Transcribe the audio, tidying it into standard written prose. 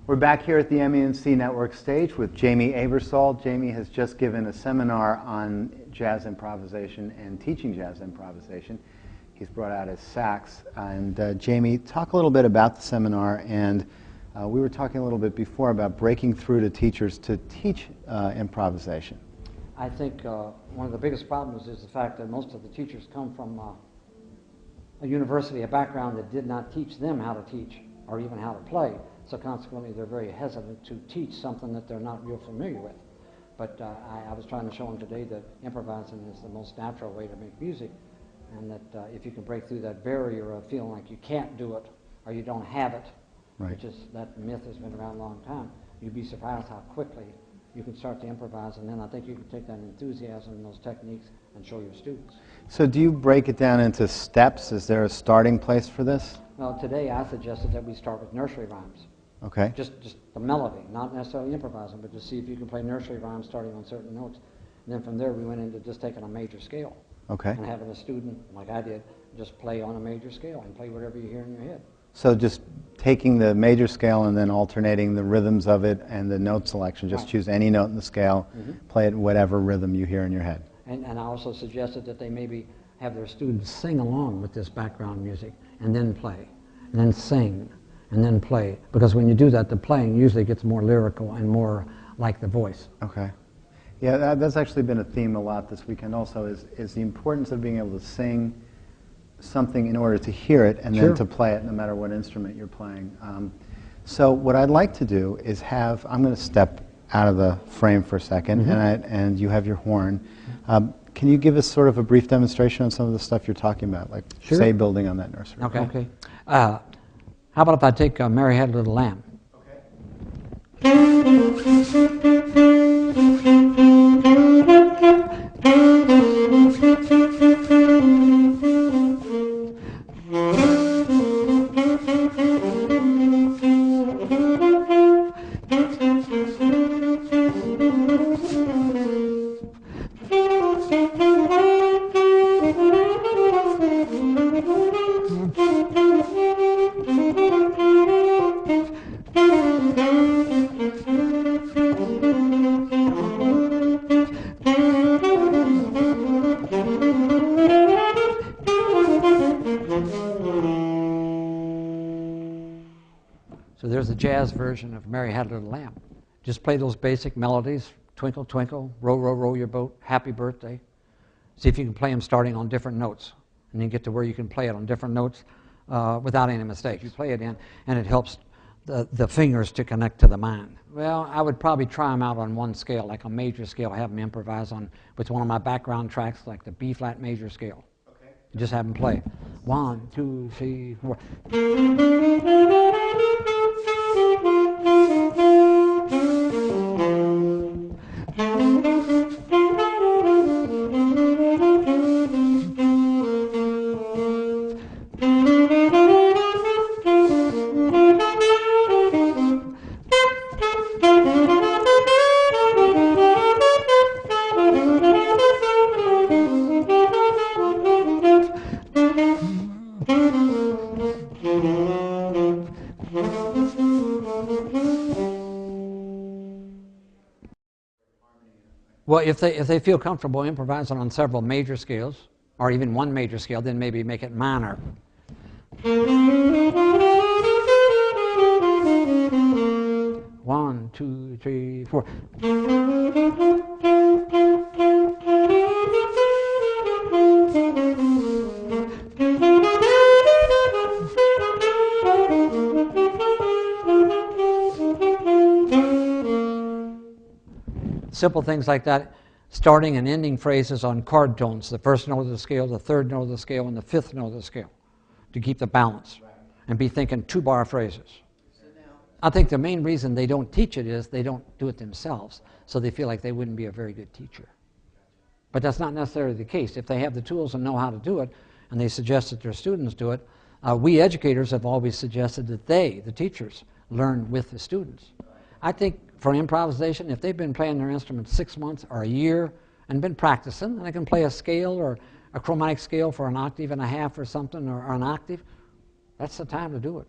We're back here at the MENC Network stage with Jamey Aebersold. Jamey has just given a seminar on jazz improvisation and teaching jazz improvisation. He's brought out his sax. And Jamey, talk a little bit about the seminar. And we were talking a little bit before about breaking through to teachers to teach improvisation. I think one of the biggest problems is the fact that most of the teachers come from a university, a background that did not teach them how to teach or even how to play. So consequently, they're very hesitant to teach something that they're not real familiar with. But I was trying to show them today that improvising is the most natural way to make music, and that if you can break through that barrier of feeling like you can't do it or you don't have it, right, which is, that myth has been around a long time, you'd be surprised how quickly you can start to improvise, and then I think you can take that enthusiasm and those techniques and show your students. So do you break it down into steps? Is there a starting place for this? Well, today I suggested that we start with nursery rhymes. Okay. Just the melody, not necessarily improvising, but to see if you can play nursery rhymes starting on certain notes. And then from there we went into just taking a major scale. Okay. And having a student, like I did, just play on a major scale and play whatever you hear in your head. So just taking the major scale and then alternating the rhythms of it and the note selection. Just choose any note in the scale, play it whatever rhythm you hear in your head. And I also suggested that they maybe have their students sing along with this background music and then play, and then sing, and then play. Because when you do that, the playing usually gets more lyrical and more like the voice. Okay. Yeah, that's actually been a theme a lot this weekend also, is the importance of being able to sing something in order to hear it and then to play it no matter what instrument you're playing. So what I'd like to do is have, I'm going to step out of the frame for a second, and you have your horn. Can you give us sort of a brief demonstration on some of the stuff you're talking about, like say building on that nursery? Okay. How about if I take Mary Had a Little Lamb? So there's a jazz version of Mary Had a Little Lamb. Just play those basic melodies, Twinkle, Twinkle, Row, Row, Row Your Boat, Happy Birthday. See if you can play them starting on different notes. And then get to where you can play it on different notes without any mistakes. You play it in, and it helps the fingers to connect to the mind. Well, I would probably try them out on one scale, like a major scale. Have them improvise on with one of my background tracks, like the B-flat major scale. Okay. Just have them play. 1, 2, 3, 4. Well, if they feel comfortable improvising on several major scales, or even one major scale, then maybe make it minor. 1, 2, 3, 4. Simple things like that, starting and ending phrases on chord tones, the first note of the scale, the third note of the scale, and the fifth note of the scale, to keep the balance, and be thinking two-bar phrases. I think the main reason they don't teach it is they don't do it themselves, so they feel like they wouldn't be a very good teacher. But that's not necessarily the case. If they have the tools and know how to do it, and they suggest that their students do it, we educators have always suggested that they, the teachers, learn with the students. I think for improvisation, if they've been playing their instrument 6 months or a year and been practicing, and they can play a scale or a chromatic scale for an octave and a half or something, or an octave, that's the time to do it.